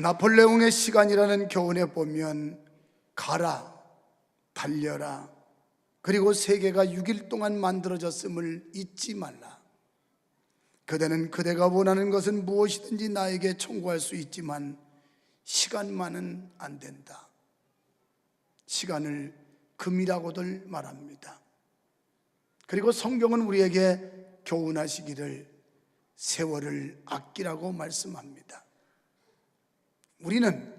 나폴레옹의 시간이라는 교훈에 보면 가라, 달려라, 그리고 세계가 6일 동안 만들어졌음을 잊지 말라. 그대는 그대가 원하는 것은 무엇이든지 나에게 청구할 수 있지만 시간만은 안 된다. 시간을 금이라고들 말합니다. 그리고 성경은 우리에게 교훈하시기를 세월을 아끼라고 말씀합니다. 우리는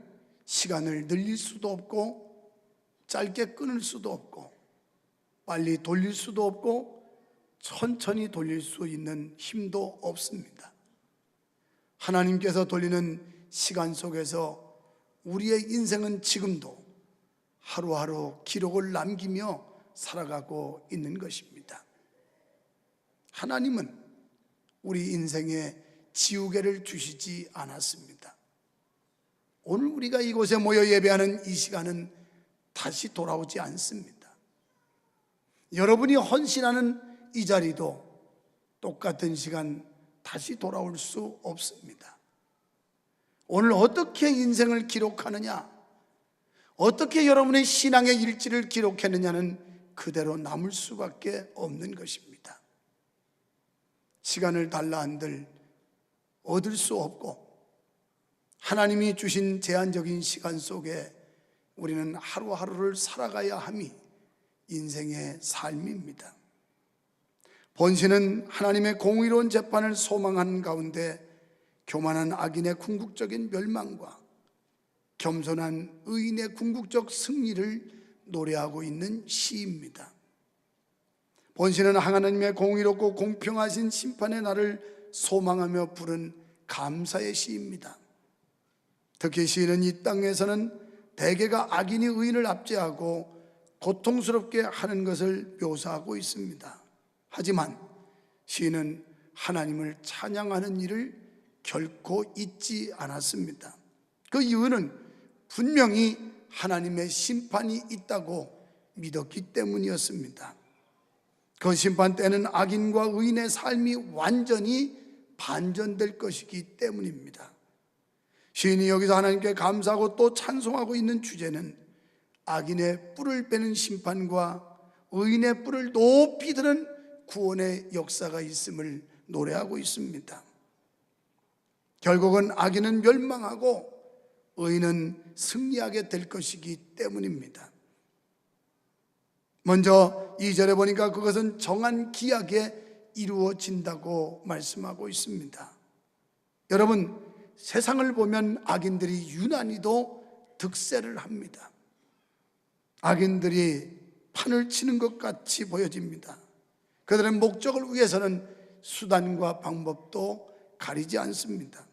시간을 늘릴 수도 없고 짧게 끊을 수도 없고 빨리 돌릴 수도 없고 천천히 돌릴 수 있는 힘도 없습니다. 하나님께서 돌리는 시간 속에서 우리의 인생은 지금도 하루하루 기록을 남기며 살아가고 있는 것입니다. 하나님은 우리 인생에 지우개를 주시지 않았습니다. 오늘 우리가 이곳에 모여 예배하는 이 시간은 다시 돌아오지 않습니다. 여러분이 헌신하는 이 자리도 똑같은 시간 다시 돌아올 수 없습니다. 오늘 어떻게 인생을 기록하느냐, 어떻게 여러분의 신앙의 일지를 기록했느냐는 그대로 남을 수밖에 없는 것입니다. 시간을 달라 한들 얻을 수 없고 하나님이 주신 제한적인 시간 속에 우리는 하루하루를 살아가야 함이 인생의 삶입니다. 본신은 하나님의 공의로운 재판을 소망하는 가운데 교만한 악인의 궁극적인 멸망과 겸손한 의인의 궁극적 승리를 노래하고 있는 시입니다. 본신은 하나님의 공의롭고 공평하신 심판의 날을 소망하며 부른 감사의 시입니다. 특히 시인은 이 땅에서는 대개가 악인이 의인을 압제하고 고통스럽게 하는 것을 묘사하고 있습니다. 하지만 시인은 하나님을 찬양하는 일을 결코 잊지 않았습니다. 그 이유는 분명히 하나님의 심판이 있다고 믿었기 때문이었습니다. 그 심판 때는 악인과 의인의 삶이 완전히 반전될 것이기 때문입니다. 시인이 여기서 하나님께 감사하고 또 찬송하고 있는 주제는 악인의 뿔을 빼는 심판과 의인의 뿔을 높이 드는 구원의 역사가 있음을 노래하고 있습니다. 결국은 악인은 멸망하고 의인은 승리하게 될 것이기 때문입니다. 먼저 2절에 보니까 그것은 정한 기약에 이루어진다고 말씀하고 있습니다. 여러분, 세상을 보면 악인들이 유난히도 득세를 합니다. 악인들이 판을 치는 것 같이 보여집니다. 그들의 목적을 위해서는 수단과 방법도 가리지 않습니다.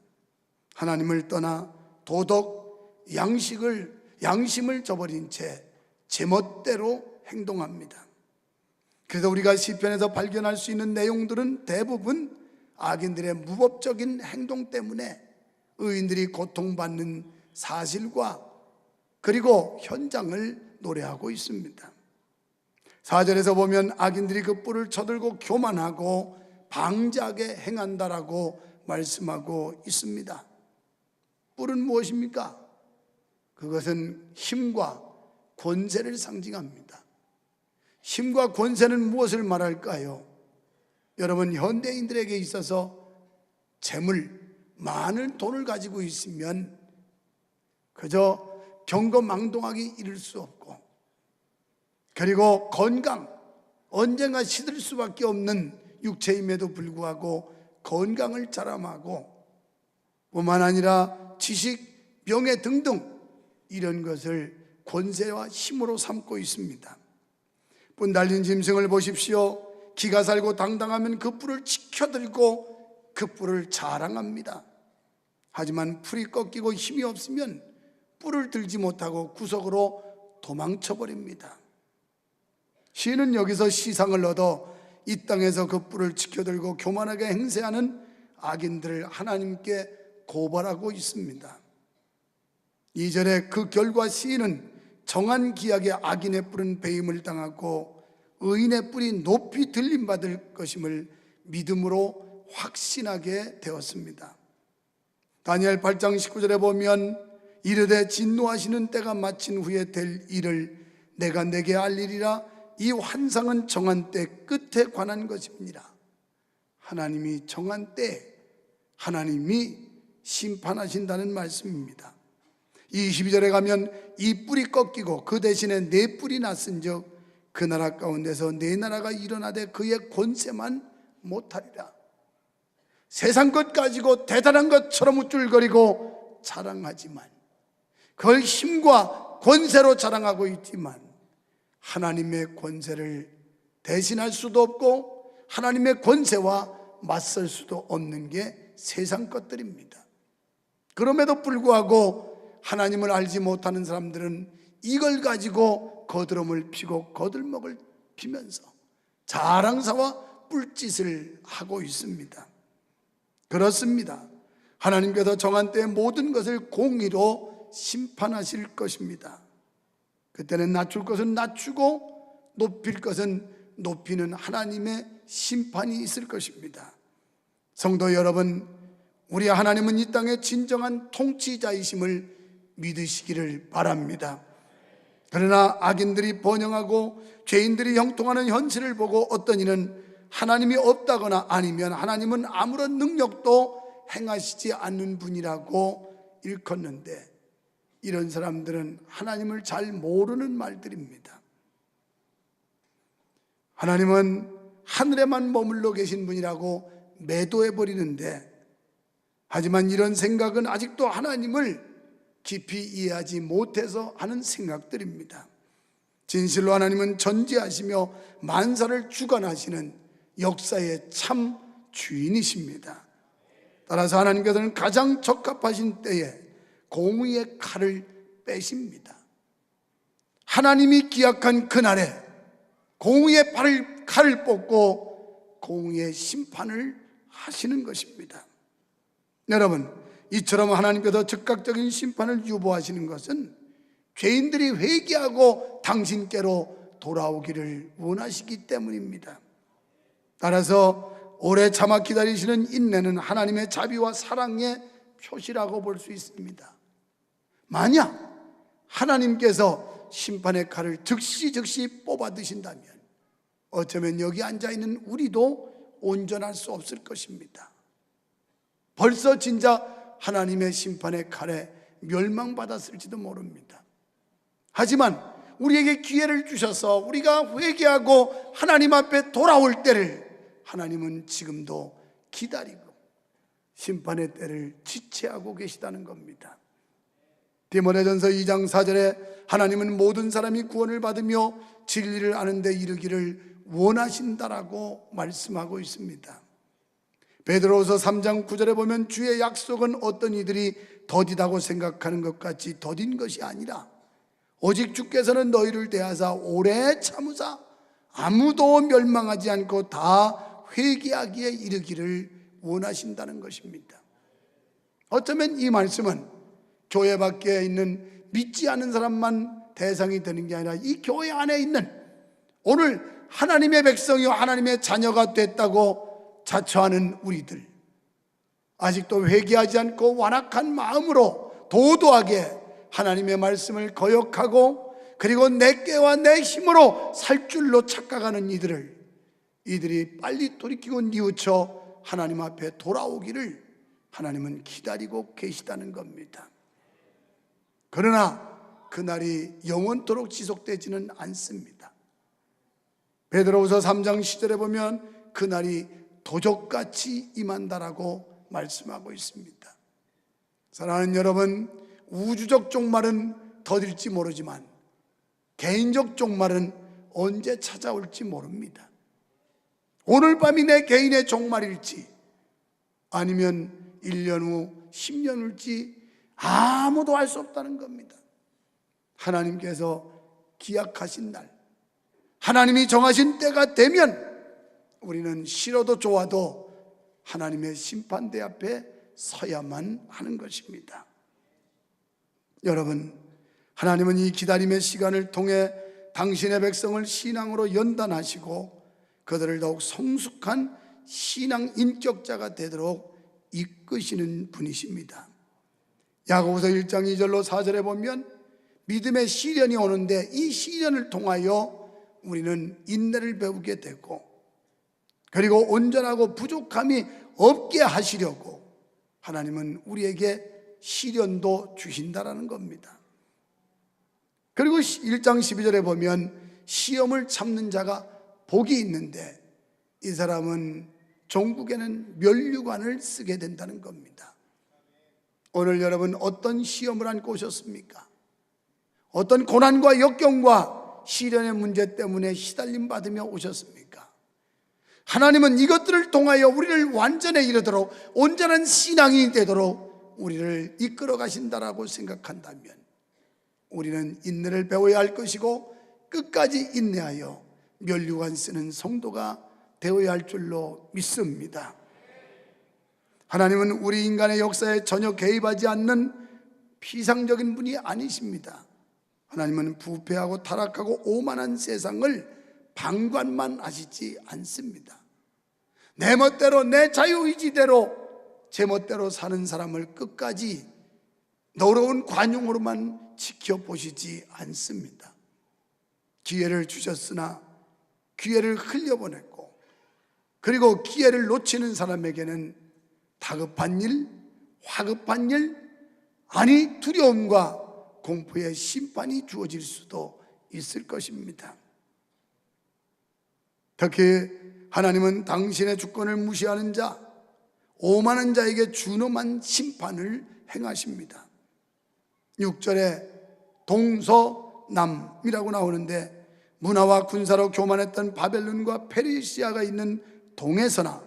하나님을 떠나 도덕, 양심을 저버린 채 제멋대로 행동합니다. 그래서 우리가 시편에서 발견할 수 있는 내용들은 대부분 악인들의 무법적인 행동 때문에 의인들이 고통받는 사실과 그리고 현장을 노래하고 있습니다. 4절에서 보면 악인들이 그 뿔을 쳐들고 교만하고 방자하게 행한다라고 말씀하고 있습니다. 뿔은 무엇입니까? 그것은 힘과 권세를 상징합니다. 힘과 권세는 무엇을 말할까요? 여러분, 현대인들에게 있어서 재물, 많은 돈을 가지고 있으면 그저 경거망동하기 이를 수 없고, 그리고 건강, 언젠가 시들 수밖에 없는 육체임에도 불구하고 건강을 자랑하고, 뿐만 아니라 지식, 명예 등등 이런 것을 권세와 힘으로 삼고 있습니다. 뿔 달린 짐승을 보십시오. 기가 살고 당당하면 그 뿔을 치켜들고 그 뿔을 자랑합니다. 하지만 풀이 꺾이고 힘이 없으면 뿔을 들지 못하고 구석으로 도망쳐버립니다. 시인은 여기서 시상을 얻어 이 땅에서 그 뿔을 치켜들고 교만하게 행세하는 악인들을 하나님께 고발하고 있습니다. 2절에 그 결과 시인은 정한 기약에 악인의 뿔은 배임을 당하고 의인의 뿔이 높이 들림받을 것임을 믿음으로 확신하게 되었습니다. 다니엘 8장 19절에 보면 이르되 진노하시는 때가 마친 후에 될 일을 내가 내게 알리리라. 이 환상은 정한 때 끝에 관한 것입니다. 하나님이 정한 때 하나님이 심판하신다는 말씀입니다. 22절에 가면 이 뿔이 꺾이고 그 대신에 네 뿔이 났은즉 그 나라 가운데서 네 나라가 일어나되 그의 권세만 못하리라. 세상 것 가지고 대단한 것처럼 우쭐거리고 자랑하지만, 그걸 힘과 권세로 자랑하고 있지만 하나님의 권세를 대신할 수도 없고 하나님의 권세와 맞설 수도 없는 게 세상 것들입니다. 그럼에도 불구하고 하나님을 알지 못하는 사람들은 이걸 가지고 거드름을 피고 거들먹을 피면서 자랑사와 뿔짓을 하고 있습니다. 그렇습니다. 하나님께서 정한 때에 모든 것을 공의로 심판하실 것입니다. 그때는 낮출 것은 낮추고 높일 것은 높이는 하나님의 심판이 있을 것입니다. 성도 여러분, 우리 하나님은 이 땅의 진정한 통치자이심을 믿으시기를 바랍니다. 그러나 악인들이 번영하고 죄인들이 형통하는 현실을 보고 어떤 이는 하나님이 없다거나 아니면 하나님은 아무런 능력도 행하시지 않는 분이라고 일컫는데, 이런 사람들은 하나님을 잘 모르는 말들입니다. 하나님은 하늘에만 머물러 계신 분이라고 매도해 버리는데, 하지만 이런 생각은 아직도 하나님을 깊이 이해하지 못해서 하는 생각들입니다. 진실로 하나님은 전지하시며 만사를 주관하시는 역사의 참 주인이십니다. 따라서 하나님께서는 가장 적합하신 때에 공의의 칼을 빼십니다. 하나님이 기약한 그날에 공의의 칼을 뽑고 공의의 심판을 하시는 것입니다. 여러분, 이처럼 하나님께서 즉각적인 심판을 유보하시는 것은 죄인들이 회개하고 당신께로 돌아오기를 원하시기 때문입니다. 따라서 오래 참아 기다리시는 인내는 하나님의 자비와 사랑의 표시라고 볼 수 있습니다. 만약 하나님께서 심판의 칼을 즉시 뽑아 드신다면 어쩌면 여기 앉아있는 우리도 온전할 수 없을 것입니다. 벌써 진짜 하나님의 심판의 칼에 멸망받았을지도 모릅니다. 하지만 우리에게 기회를 주셔서 우리가 회개하고 하나님 앞에 돌아올 때를 하나님은 지금도 기다리고 심판의 때를 지체하고 계시다는 겁니다. 디모데전서 2장 4절에 하나님은 모든 사람이 구원을 받으며 진리를 아는 데 이르기를 원하신다라고 말씀하고 있습니다. 베드로후서 3장 9절에 보면 주의 약속은 어떤 이들이 더디다고 생각하는 것 같이 더딘 것이 아니라 오직 주께서는 너희를 대하사 오래 참으사 아무도 멸망하지 않고 다 회개하기에 이르기를 원하신다는 것입니다. 어쩌면 이 말씀은 교회 밖에 있는 믿지 않는 사람만 대상이 되는 게 아니라 이 교회 안에 있는 오늘 하나님의 백성이요 하나님의 자녀가 됐다고 자처하는 우리들, 아직도 회개하지 않고 완악한 마음으로 도도하게 하나님의 말씀을 거역하고 그리고 내께와 내 힘으로 살 줄로 착각하는 이들이 빨리 돌이키고 뉘우쳐 하나님 앞에 돌아오기를 하나님은 기다리고 계시다는 겁니다. 그러나 그날이 영원토록 지속되지는 않습니다. 베드로후서 3장 10절에 보면 그날이 도적같이 임한다라고 말씀하고 있습니다. 사랑하는 여러분, 우주적 종말은 더딜지 모르지만 개인적 종말은 언제 찾아올지 모릅니다. 오늘 밤이 내 개인의 종말일지 아니면 1년 후 10년 후일지 아무도 알 수 없다는 겁니다. 하나님께서 기약하신 날, 하나님이 정하신 때가 되면 우리는 싫어도 좋아도 하나님의 심판대 앞에 서야만 하는 것입니다. 여러분, 하나님은 이 기다림의 시간을 통해 당신의 백성을 신앙으로 연단하시고 그들을 더욱 성숙한 신앙 인격자가 되도록 이끄시는 분이십니다. 야고보서 1장 2절로 4절에 보면 믿음의 시련이 오는데 이 시련을 통하여 우리는 인내를 배우게 되고, 그리고 온전하고 부족함이 없게 하시려고 하나님은 우리에게 시련도 주신다라는 겁니다. 그리고 1장 12절에 보면 시험을 참는 자가 복이 있는데 이 사람은 종국에는 면류관을 쓰게 된다는 겁니다. 오늘 여러분 어떤 시험을 안고 오셨습니까? 어떤 고난과 역경과 시련의 문제 때문에 시달림 받으며 오셨습니까? 하나님은 이것들을 통하여 우리를 완전에 이르도록, 온전한 신앙이 되도록 우리를 이끌어 가신다라고 생각한다면 우리는 인내를 배워야 할 것이고, 끝까지 인내하여 면류관 쓰는 성도가 되어야 할 줄로 믿습니다. 하나님은 우리 인간의 역사에 전혀 개입하지 않는 피상적인 분이 아니십니다. 하나님은 부패하고 타락하고 오만한 세상을 방관만 하시지 않습니다. 내 멋대로, 내 자유의지대로, 제 멋대로 사는 사람을 끝까지 너러운 관용으로만 지켜보시지 않습니다. 기회를 주셨으나 기회를 흘려보냈고, 그리고 기회를 놓치는 사람에게는 다급한 일, 화급한 일, 아니 두려움과 공포의 심판이 주어질 수도 있을 것입니다. 특히 하나님은 당신의 주권을 무시하는 자, 오만한 자에게 준엄한 심판을 행하십니다. 6절에 동서남이라고 나오는데, 문화와 군사로 교만했던 바벨론과 페르시아가 있는 동에서나,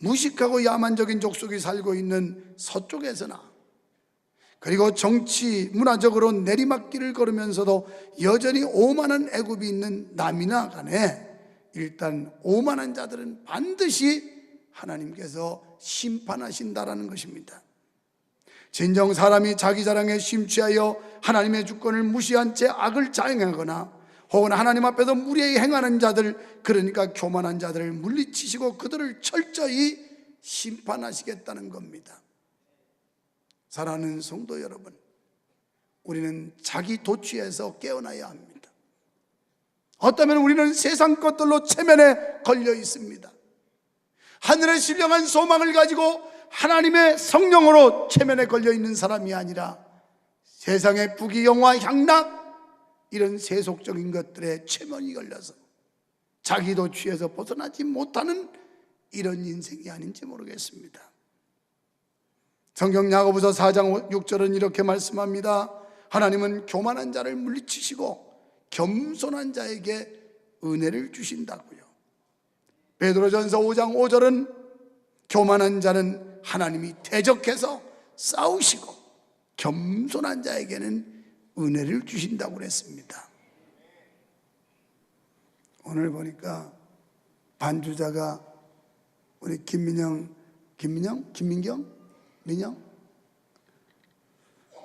무식하고 야만적인 족속이 살고 있는 서쪽에서나, 그리고 정치, 문화적으로 내리막길을 걸으면서도 여전히 오만한 애굽이 있는 남이나 간에 일단 오만한 자들은 반드시 하나님께서 심판하신다라는 것입니다. 진정 사람이 자기 자랑에 심취하여 하나님의 주권을 무시한 채 악을 자행하거나 혹은 하나님 앞에서 무례히 행하는 자들, 그러니까 교만한 자들을 물리치시고 그들을 철저히 심판하시겠다는 겁니다. 사랑하는 성도 여러분, 우리는 자기 도취에서 깨어나야 합니다. 어쩌면 우리는 세상 것들로 체면에 걸려 있습니다. 하늘의 신령한 소망을 가지고 하나님의 성령으로 체면에 걸려 있는 사람이 아니라 세상의 부귀영화, 향락, 이런 세속적인 것들에 체면이 걸려서 자기 도취에서 벗어나지 못하는 이런 인생이 아닌지 모르겠습니다. 성경 야고보서 4장 6절은 이렇게 말씀합니다. 하나님은 교만한 자를 물리치시고 겸손한 자에게 은혜를 주신다고요. 베드로전서 5장 5절은 교만한 자는 하나님이 대적해서 싸우시고 겸손한 자에게는 은혜를 주신다고 그랬습니다. 오늘 보니까 반주자가 우리 김민경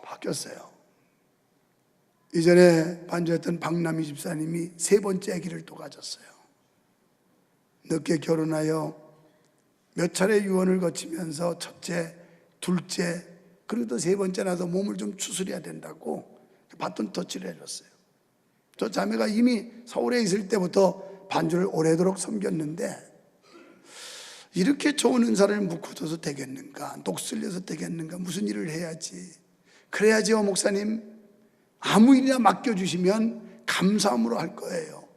바뀌었어요. 이전에 반주했던 박남희 집사님이 세 번째 아기를 또 가졌어요. 늦게 결혼하여 몇 차례 유언을 거치면서 첫째, 둘째, 그리고 또 세 번째 나서 몸을 좀 추스려야 된다고 바톤 터치를 해줬어요. 저 자매가 이미 서울에 있을 때부터 반주를 오래도록 섬겼는데 이렇게 좋은 은사를 묵혀둬서 되겠는가? 녹슬려서 되겠는가? 무슨 일을 해야지? 그래야지요, 목사님. 아무 일이나 맡겨주시면 감사함으로 할 거예요.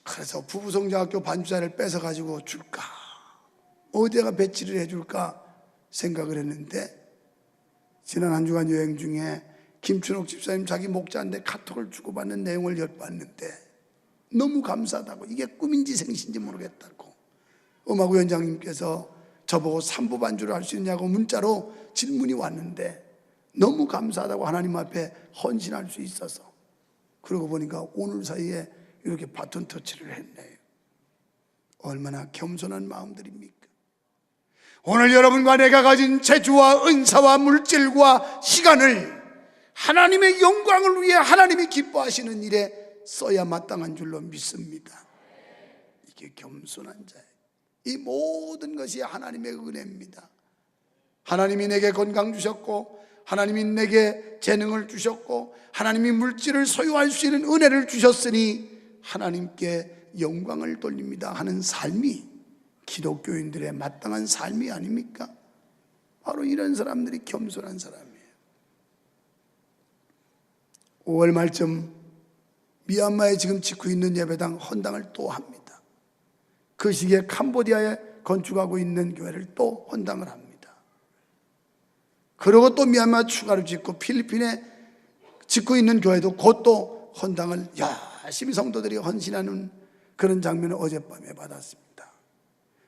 그래서 부부성장학교 반주자를 뺏어가지고 줄까? 어디다가 배치를 해줄까? 생각을 했는데 지난 한 주간 여행 중에 김춘옥 집사님 자기 목자인데 카톡을 주고받는 내용을 엿봤는데 너무 감사하다고, 이게 꿈인지 생신지 모르겠다고 음악위원장님께서 저보고 3부 반주를 할 수 있냐고 문자로 질문이 왔는데 너무 감사하다고 하나님 앞에 헌신할 수 있어서, 그러고 보니까 오늘 사이에 이렇게 바톤 터치를 했네요. 얼마나 겸손한 마음들입니까? 오늘 여러분과 내가 가진 재주와 은사와 물질과 시간을 하나님의 영광을 위해 하나님이 기뻐하시는 일에 써야 마땅한 줄로 믿습니다. 이게 겸손한 자예요. 이 모든 것이 하나님의 은혜입니다. 하나님이 내게 건강 주셨고, 하나님이 내게 재능을 주셨고, 하나님이 물질을 소유할 수 있는 은혜를 주셨으니 하나님께 영광을 돌립니다 하는 삶이 기독교인들의 마땅한 삶이 아닙니까? 바로 이런 사람들이 겸손한 사람이에요. 5월 말쯤 미얀마에 지금 짓고 있는 예배당 헌당을 또 합니다. 그 시기에 캄보디아에 건축하고 있는 교회를 또 헌당을 합니다. 그리고 또 미얀마 추가로 짓고 필리핀에 짓고 있는 교회도 곧 또 헌당을 열심히 성도들이 헌신하는 그런 장면을 어젯밤에 받았습니다.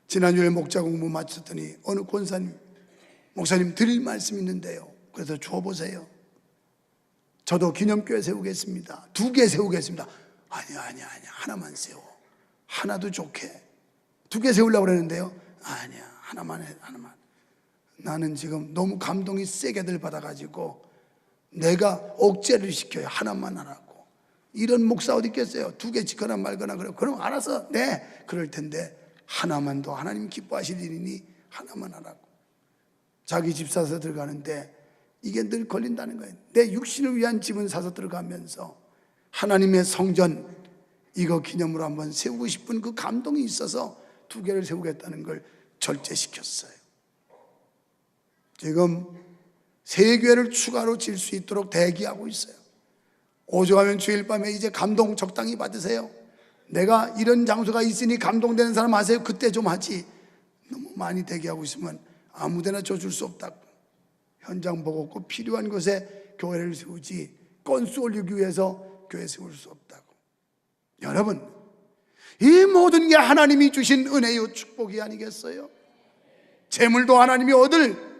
지난주에 목자 공부 마쳤더니 어느 권사님, 목사님 드릴 말씀 있는데요, 그래서 줘보세요. 저도 기념교회 세우겠습니다. 2개 세우겠습니다. 아니야 하나만 세워. 하나도 좋게. 2개 세우려고 그랬는데요, 아니야 하나만 해. 하나만. 나는 지금 너무 감동이 세게들 받아가지고 내가 억제를 시켜요. 하나만 하라고. 이런 목사 어디 있겠어요? 2개 짓거나 말거나. 그럼 알아서 네 그럴 텐데, 하나만 더 하나님 기뻐하실 일이니 하나만 하라고. 자기 집 사서 들어가는데 이게 늘 걸린다는 거예요. 내 육신을 위한 집은 사서 들어가면서 하나님의 성전 이거 기념으로 한번 세우고 싶은 그 감동이 있어서 2개를 세우겠다는 걸 절제시켰어요. 지금 3교회를 추가로 질 수 있도록 대기하고 있어요. 오죽하면 주일 밤에 이제 감동 적당히 받으세요. 내가 이런 장소가 있으니 감동되는 사람 아세요? 그때 좀 하지. 너무 많이 대기하고 있으면 아무데나 줘줄 수 없다고. 현장 보고 꼭 필요한 곳에 교회를 세우지 건수 올리기 위해서 교회 세울 수 없다고. 여러분, 이 모든 게 하나님이 주신 은혜요 축복이 아니겠어요? 재물도 하나님이 얻을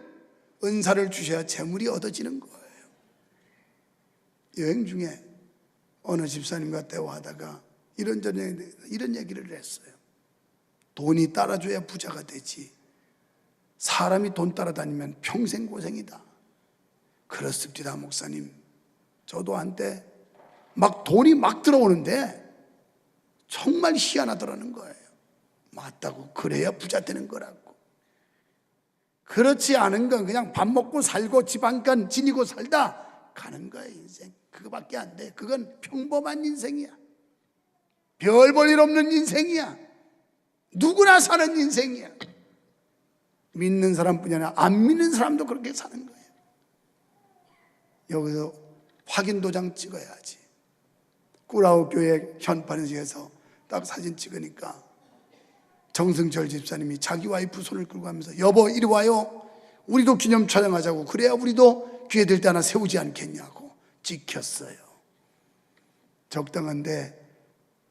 은사를 주셔야 재물이 얻어지는 거예요. 여행 중에 어느 집사님과 대화하다가 이런 얘기를 했어요. 돈이 따라줘야 부자가 되지, 사람이 돈 따라다니면 평생 고생이다. 그렇습니다 목사님. 저도 한때 막 돈이 막 들어오는데 정말 희한하더라는 거예요. 맞다고. 그래야 부자 되는 거라고. 그렇지 않은 건 그냥 밥 먹고 살고 집 한 칸 지니고 살다 가는 거예요. 인생 그거밖에 안 돼. 그건 평범한 인생이야. 별 볼 일 없는 인생이야. 누구나 사는 인생이야. 믿는 사람뿐이 아니라 안 믿는 사람도 그렇게 사는 거예요. 여기서 확인 도장 찍어야지. 꾸라우 교회 현판에서 딱 사진 찍으니까 정승철 집사님이 자기 와이프 손을 끌고 가면서 여보 이리 와요. 우리도 기념 촬영하자고. 그래야 우리도 기회 될 때 하나 세우지 않겠냐고. 찍혔어요. 적당한데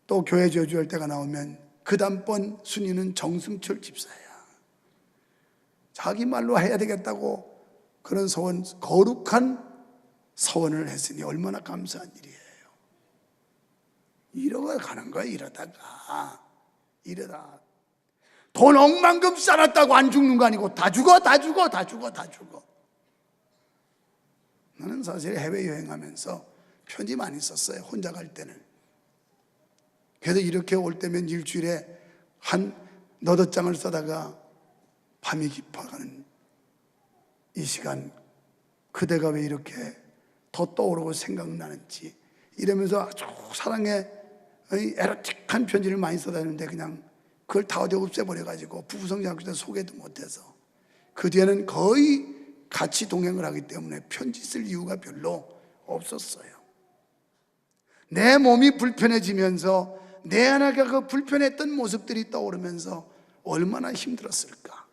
또 교회 저주할 때가 나오면 그 다음번 순위는 정승철 집사야. 자기 말로 해야 되겠다고 그런 소원, 거룩한 서원을 했으니 얼마나 감사한 일이에요. 이러고 가는 거야. 이러다 돈 억만금 쌓았다고 안 죽는 거 아니고 다 죽어. 나는 사실 해외여행하면서 편지 많이 썼어요. 혼자 갈 때는. 그래서 이렇게 올 때면 일주일에 한 너댓 장을 써다가 밤이 깊어가는 이 시간, 그대가 왜 이렇게 더 떠오르고 생각나는지 이러면서 아주 사랑에 에로틱한 편지를 많이 써다니는데 그냥 그걸 다 어디 없애버려가지고 부부성장학교 때 소개도 못해서 그 뒤에는 거의 같이 동행을 하기 때문에 편지 쓸 이유가 별로 없었어요. 내 몸이 불편해지면서 내 안에 그 불편했던 모습들이 떠오르면서 얼마나 힘들었을까,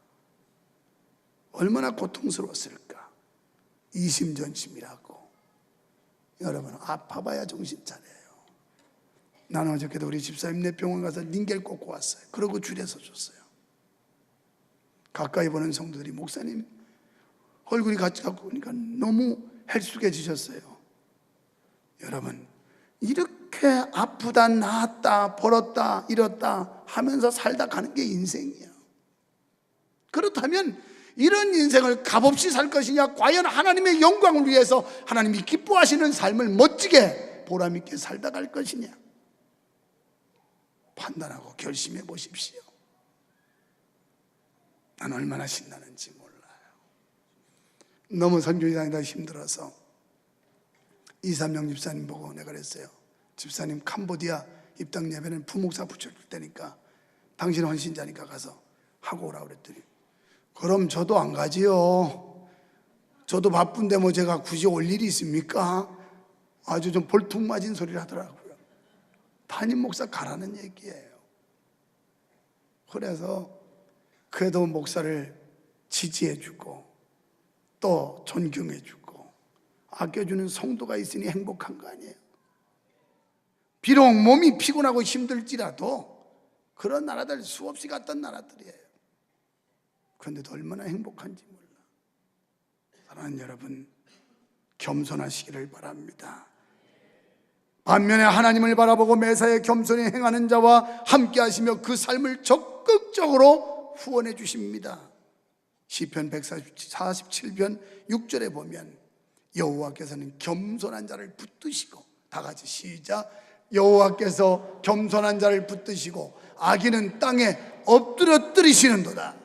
얼마나 고통스러웠을까. 이심전심이라고. 여러분, 아파봐야 정신 차려요. 나는 어저께도 우리 집사님네 병원 가서 닌겔 꽂고 왔어요. 그러고 줄에 서줬어요. 가까이 보는 성도들이 목사님 얼굴이 같이 갖고 오니까 너무 헬쑥해지셨어요. 여러분, 이렇게 아프다 나았다 벌었다 잃었다 하면서 살다 가는 게 인생이야. 그렇다면 이런 인생을 값없이 살 것이냐, 과연 하나님의 영광을 위해서 하나님이 기뻐하시는 삶을 멋지게 보람있게 살다 갈 것이냐, 판단하고 결심해 보십시오. 난 얼마나 신나는지 몰라요. 너무 선교지 다니다 힘들어서 이삼영 집사님 보고 내가 그랬어요. 집사님, 캄보디아 입당 예배는 부목사 붙여줄 테니까 당신 헌신자니까 가서 하고 오라고 그랬더니, 그럼 저도 안 가지요. 저도 바쁜데 뭐 제가 굳이 올 일이 있습니까? 아주 좀 볼퉁맞은 소리를 하더라고요. 담임 목사 가라는 얘기예요. 그래서 그래도 목사를 지지해주고 또 존경해주고 아껴주는 성도가 있으니 행복한 거 아니에요. 비록 몸이 피곤하고 힘들지라도 그런 나라들 수없이 갔던 나라들이에요. 그런데도 얼마나 행복한지 몰라. 사랑하는 여러분, 겸손하시기를 바랍니다. 반면에 하나님을 바라보고 매사에 겸손히 행하는 자와 함께 하시며 그 삶을 적극적으로 후원해 주십니다. 시편 147편 6절에 보면 여호와께서는 겸손한 자를 붙드시고, 다 같이 시작, 여호와께서 겸손한 자를 붙드시고 악인은 땅에 엎드려뜨리시는도다.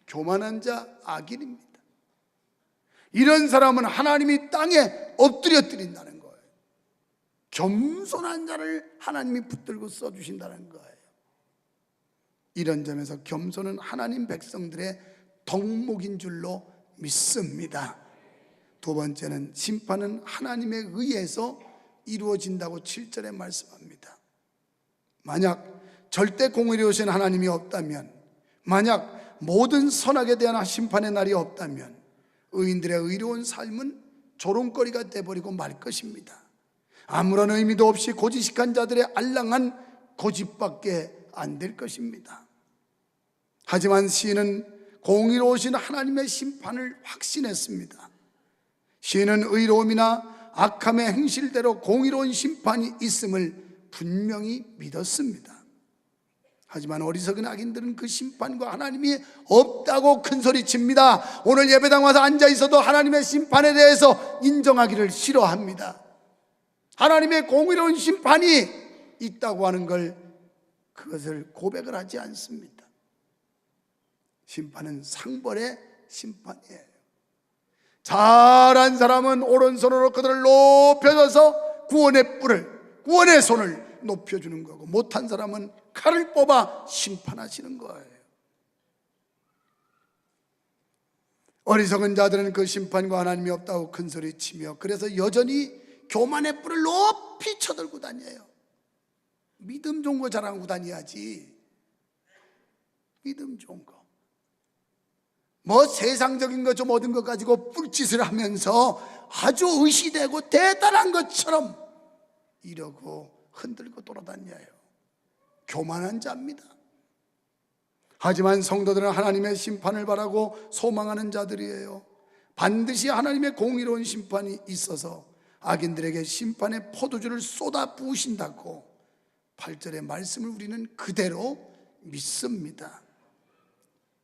교만한 자 악인입니다. 이런 사람은 하나님이 땅에 엎드려뜨린다는 거예요. 겸손한 자를 하나님이 붙들고 써주신다는 거예요. 이런 점에서 겸손은 하나님 백성들의 덕목인 줄로 믿습니다. 두 번째는 심판은 하나님에 의해서 이루어진다고 7절에 말씀합니다. 만약 절대 공의로우신 하나님이 없다면, 만약 모든 선악에 대한 심판의 날이 없다면 의인들의 의로운 삶은 조롱거리가 돼버리고 말 것입니다. 아무런 의미도 없이 고지식한 자들의 알랑한 고집밖에 안 될 것입니다. 하지만 시인은 공의로우신 하나님의 심판을 확신했습니다. 시인은 의로움이나 악함의 행실대로 공의로운 심판이 있음을 분명히 믿었습니다. 하지만 어리석은 악인들은 그 심판과 하나님이 없다고 큰소리칩니다. 오늘 예배당 와서 앉아있어도 하나님의 심판에 대해서 인정하기를 싫어합니다. 하나님의 공의로운 심판이 있다고 하는 걸, 그것을 고백을 하지 않습니다. 심판은 상벌의 심판이에요. 잘한 사람은 오른손으로 그들을 높여줘서 구원의 뿔을, 구원의 손을 높여주는 거고, 못한 사람은 칼을 뽑아 심판하시는 거예요. 어리석은 자들은 그 심판과 하나님이 없다고 큰소리치며 그래서 여전히 교만의 뿔을 높이 쳐들고 다녀요. 믿음 좋은 거 자랑하고 다녀야지. 믿음 좋은 거, 뭐 세상적인 거 좀 얻은 것 가지고 뿔짓을 하면서 아주 의시되고 대단한 것처럼 이러고 흔들고 돌아다녀요. 교만한 자입니다. 하지만 성도들은 하나님의 심판을 바라고 소망하는 자들이에요. 반드시 하나님의 공의로운 심판이 있어서 악인들에게 심판의 포도주를 쏟아 부으신다고 8절의 말씀을 우리는 그대로 믿습니다.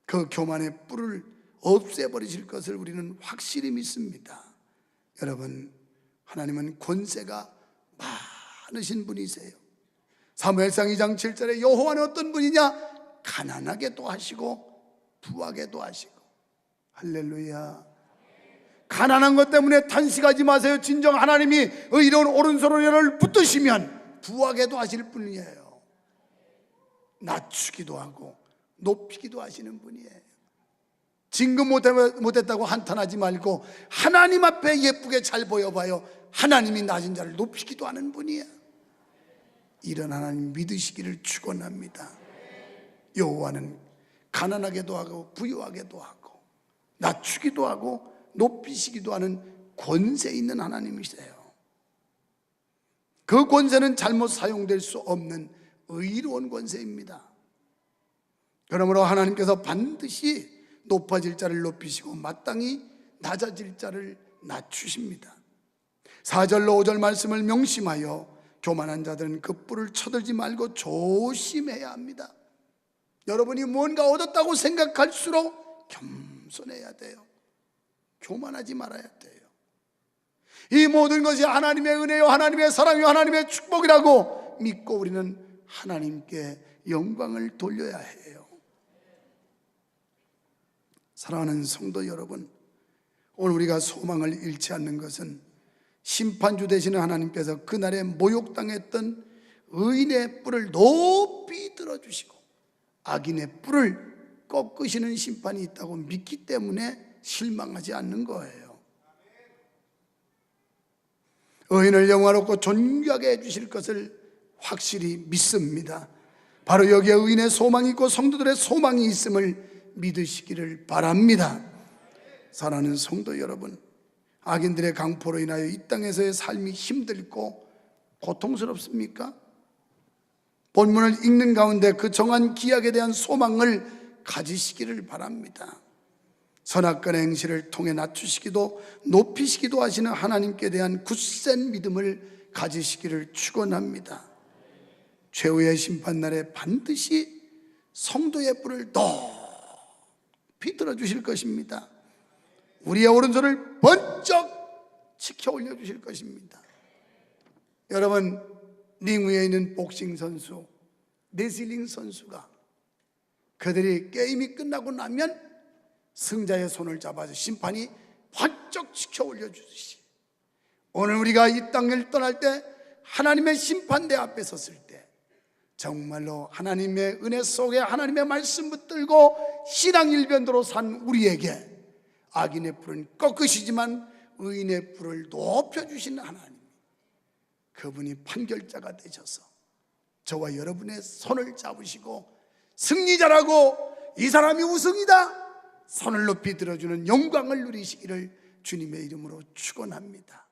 그 교만의 뿔을 없애버리실 것을 우리는 확실히 믿습니다. 여러분, 하나님은 권세가 많으신 분이세요. 사무엘상 2장 7절에 여호와는 어떤 분이냐? 가난하게도 하시고 부하게도 하시고. 할렐루야. 가난한 것 때문에 탄식하지 마세요. 진정 하나님이 의로운 오른손으로 여러분을 붙드시면 부하게도 하실 분이에요. 낮추기도 하고 높이기도 하시는 분이에요. 진급 못했다고 한탄하지 말고 하나님 앞에 예쁘게 잘 보여봐요. 하나님이 낮은 자를 높이기도 하는 분이에요. 이런 하나님 믿으시기를 축원합니다. 여호와는 가난하게도 하고 부유하게도 하고 낮추기도 하고 높이시기도 하는 권세 있는 하나님이세요. 그 권세는 잘못 사용될 수 없는 의로운 권세입니다. 그러므로 하나님께서 반드시 높아질 자를 높이시고 마땅히 낮아질 자를 낮추십니다. 4절로 5절 말씀을 명심하여 교만한 자들은 그 뿔을 쳐들지 말고 조심해야 합니다. 여러분이 뭔가 얻었다고 생각할수록 겸손해야 돼요. 교만하지 말아야 돼요. 이 모든 것이 하나님의 은혜요, 하나님의 사랑이요, 하나님의 축복이라고 믿고 우리는 하나님께 영광을 돌려야 해요. 사랑하는 성도 여러분, 오늘 우리가 소망을 잃지 않는 것은 심판주 되시는 하나님께서 그날에 모욕당했던 의인의 뿔을 높이 들어주시고 악인의 뿔을 꺾으시는 심판이 있다고 믿기 때문에 실망하지 않는 거예요. 의인을 영화롭고 존귀하게 해주실 것을 확실히 믿습니다. 바로 여기에 의인의 소망이 있고 성도들의 소망이 있음을 믿으시기를 바랍니다. 사랑하는 성도 여러분, 악인들의 강포로 인하여 이 땅에서의 삶이 힘들고 고통스럽습니까? 본문을 읽는 가운데 그 정한 기약에 대한 소망을 가지시기를 바랍니다. 선악간의 행실을 통해 낮추시기도 높이시기도 하시는 하나님께 대한 굳센 믿음을 가지시기를 축원합니다. 최후의 심판날에 반드시 성도의 뿔을 높이 들어주실 것입니다. 우리의 오른손을 번쩍 치켜 올려주실 것입니다. 여러분, 링 위에 있는 복싱 선수, 레슬링 선수가 그들이 게임이 끝나고 나면 승자의 손을 잡아서 심판이 번쩍 치켜 올려주듯이 오늘 우리가 이 땅을 떠날 때 하나님의 심판대 앞에 섰을 때 정말로 하나님의 은혜 속에 하나님의 말씀 붙들고 신앙 일변도로 산 우리에게 악인의 뿔은 꺾으시지만 의인의 뿔을 높여주시는 하나님, 그분이 판결자가 되셔서 저와 여러분의 손을 잡으시고 승리자라고 이 사람이 우승이다 손을 높이 들어주는 영광을 누리시기를 주님의 이름으로 축원합니다.